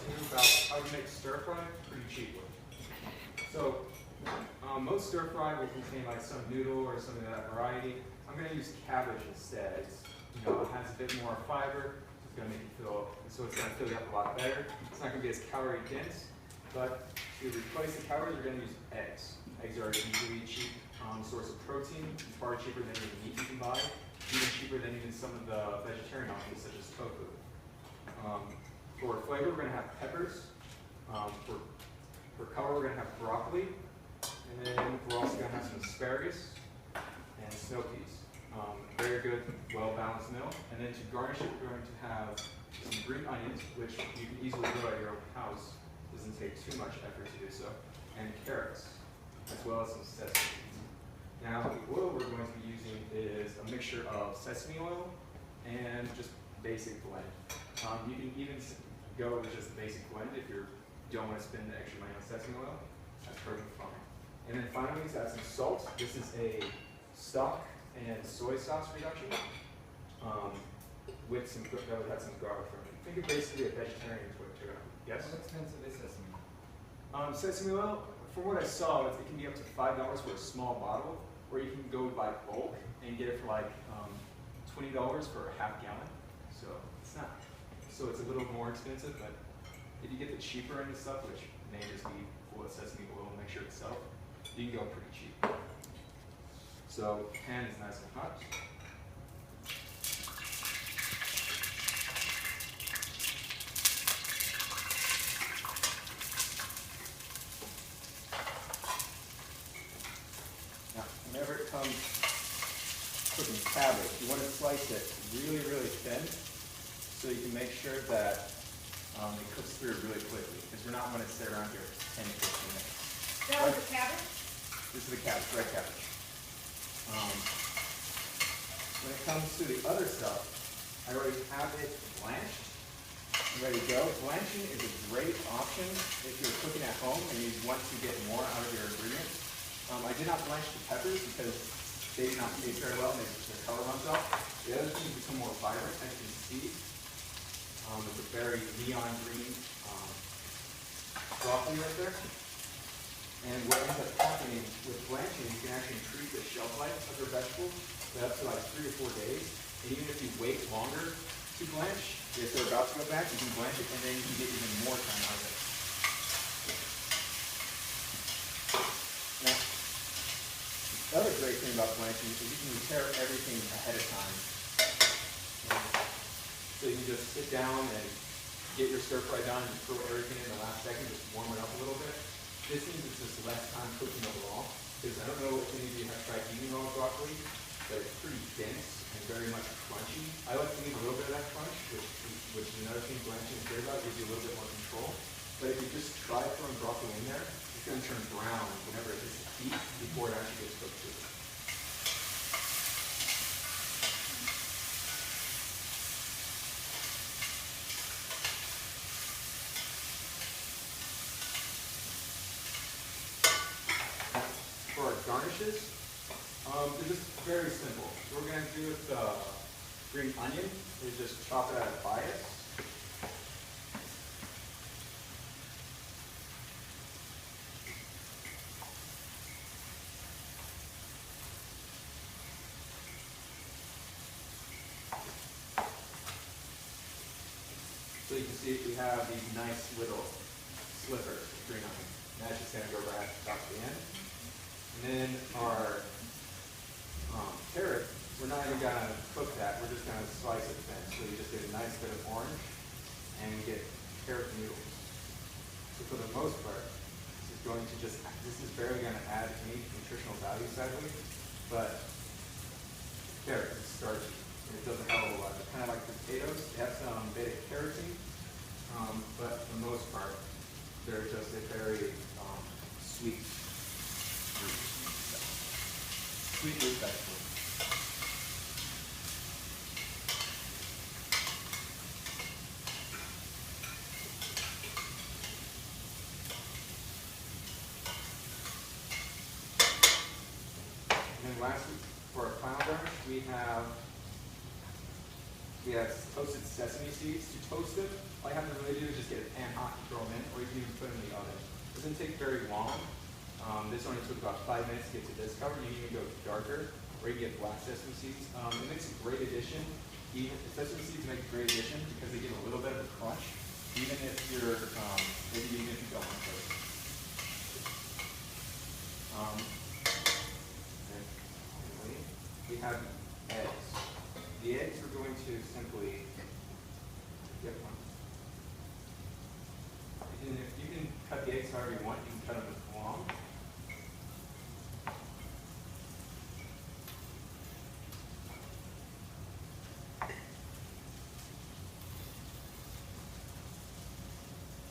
to you about how to make stir fry pretty cheaply. So most stir fry will contain like some noodle or something of that variety. I'm going to use cabbage instead. It has a bit more fiber. It's going to make you feel, so it's going to fill you up a lot better. It's not going to be as calorie dense, but to replace the calories, we're going to use eggs. Eggs are usually a cheap source of protein, far cheaper than any meat you can buy, even cheaper than even some of the vegetarian options such as tofu. For flavor, we're going to have peppers. For color, we're going to have broccoli. And then we're also going to have some asparagus and snow peas. Very good, well-balanced meal. And then to garnish it, we're going to have some green onions, which you can easily grow at your own house. Doesn't take too much effort to do so. And carrots, as well as some sesame seeds. Now, the oil we're going to be using is a mixture of sesame oil and just basic blend. You can even go with just basic blend if you don't want to spend the extra money on sesame oil. That's perfectly fine. And then finally, let's add some salt. This is a stock and soy sauce reduction with some that would have some garlic from it. Think of basically a vegetarian Twitter. Yes? How expensive is sesame? Sesame oil, from what I saw, it can be up to $5 for a small bottle, or you can go buy bulk and get it for like $20 for a half gallon. So it's not. So it's a little more expensive, but if you get the cheaper end of stuff, which may just be full of sesame oil mixture itself, you can go pretty cheap. So pan is nice and hot. Now, whenever it comes cooking cabbage, you want to slice it really, really thin so you can make sure that it cooks through really quickly, because we're not going to sit around here for 10 to 15 minutes. That was the cabbage? This is the cabbage, red cabbage. When it comes to the other stuff, I already have it blanched and ready to go. Blanching is a great option if you're cooking at home and you want to get more out of your ingredients. I did not blanch the peppers because they do not taste very well and their color runs off. The other things become more vibrant, as you can see. It's a very neon green broccoli right there. And what ends up happening with blanching, you can actually increase the shelf life of your vegetables to up to like 3 or 4 days. And even if you wait longer to blanch, if they're about to go back, you can blanch it and then you can get even more time out of it. Now, the other great thing about blanching is you can prepare everything ahead of time. So you can just sit down and get your stir fry done and throw everything in the last second, just warm it up a little bit. This means it's just less time cooking overall, because I don't know if any of you have tried eating raw broccoli, but it's pretty dense and very much crunchy. I like to leave a little bit of that crunch, which is another thing blanching is great about, gives you a little bit more control. But if you just try throwing broccoli in there, it's going to turn brown whenever it hits the heat before it actually gets cooked too. For our garnishes, they're just very simple. What we're going to do with the green onion is just chop it out of bias. So you can see we have these nice little slivers of green onion. And that's just going to go right about the end. And then our carrot, we're not even going to cook that. We're just going to slice it thin. So you just get a nice bit of orange, and you get carrot noodles. So for the most part, this is barely going to add any nutritional value, sadly, but carrot is starchy, and it does a hell of a lot. It's kind of like potatoes. They have some beta carotene, but for the most part, they're just a very sweet root vegetable. And then lastly, for our final garnish, we have toasted sesame seeds. seeds. To toast them, all you have to really do is just get a pan hot and throw them in, or you can even put them in the oven. It doesn't take very long. This only took about 5 minutes to get to this color. You can even go darker, or you can get black sesame seeds. It makes a great addition. Even sesame seeds make a great addition because they give a little bit of a crunch, even if you're maybe even if you don't want to toast. Anyway, we have eggs. The eggs we're going to simply get one. You can cut the eggs however you want. You can cut them long.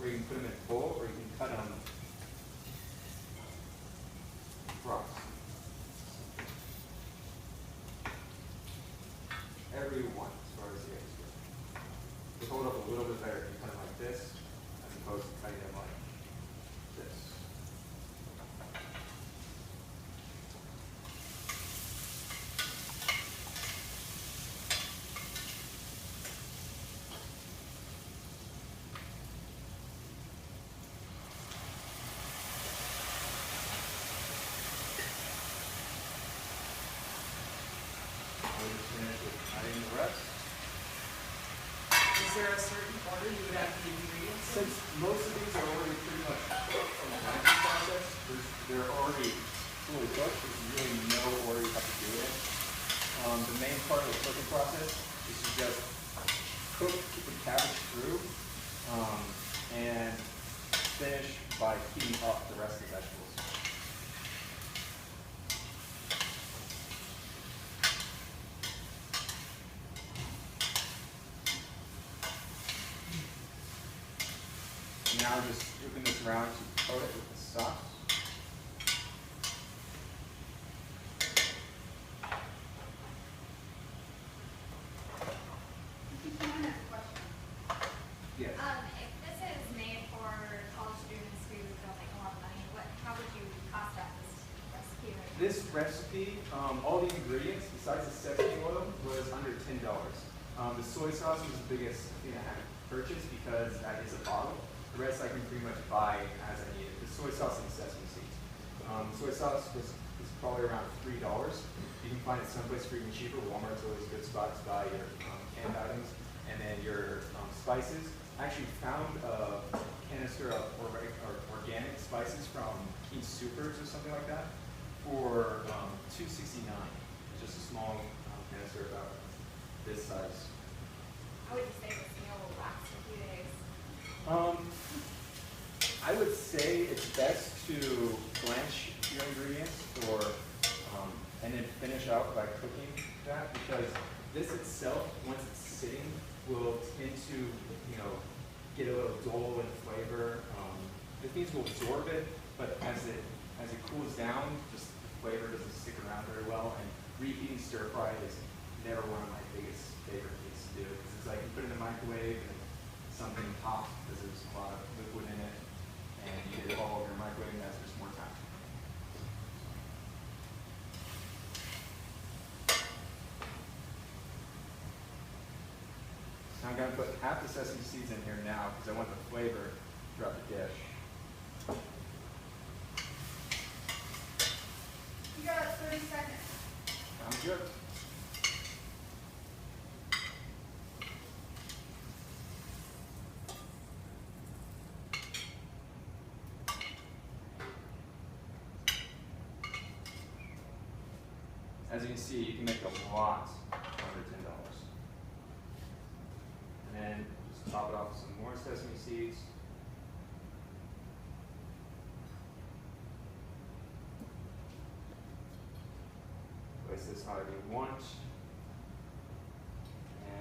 Or you can put them in full, or you can cut them across. Every one, as far as the eggs go. They hold up a little bit better if you cut them like this, as opposed to cutting them like this. We'll just finish with adding the rest. Is there a certain order you would have the ingredients in? Since most of these are already pretty much cooked from the cooking process, they're already fully cooked. There's really no order you have to do it. The main part of the cooking process is to just cook the cabbage through and finish by heating up the rest of the vegetables. Now just scooping this around to coat it with the sauce. I have a question. Yes. If this is made for college students who don't make a lot of money, how would you cost out this recipe? This recipe, all the ingredients besides the sesame oil was under $10. The soy sauce was the biggest thing I had to purchase because that is a bottle. The rest I can pretty much buy as I need it. The soy sauce and the sesame seeds. Soy sauce is probably around $3. You can find it someplace for even cheaper. Walmart's always a good spot to buy your canned items. And then your spices. I actually found a canister of organic spices from King Soopers or something like that for $2.69. Just a small canister about this size. How would you say this meal will last a few days? I would say it's best to blanch your ingredients and then finish out by cooking that, because this itself, once it's sitting, will tend to, get a little dull in flavor. The things will absorb it, but as it cools down, just the flavor doesn't stick around very well. And reheating stir fry is never one of my biggest favorite things to do, because it's like you put it in the microwave and something pops because there's a lot of liquid in it, and you get it all over your microwave, and that's just more time. Now I'm going to put half the sesame seeds in here now because I want the flavor throughout the dish. You got 30 seconds. Sounds good. As you can see, you can make a lot under $10. And then just top it off with some more sesame seeds. Place this however you want.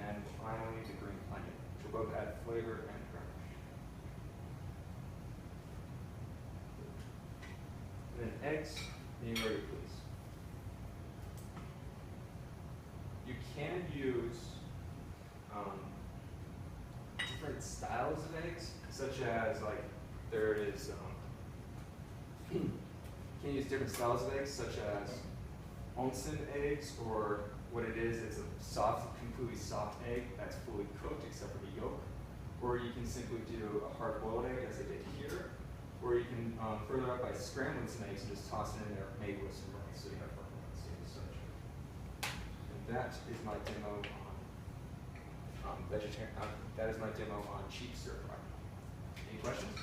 And finally, the green onion, which will both add flavor and garnish. And then eggs, medium rare, please. You can use different styles of eggs, such as like there is. You can use different styles of eggs, such as onsen eggs, or what it is, it's a soft, completely soft egg that's fully cooked except for the yolk. or you can simply do a hard-boiled egg as I did here, or you can further up by scrambling some eggs and just toss it in there, maybe with some rice, so you have fermented and such. And that is my demo on vegetarian. That is my demo on cheap stir fry. Any questions?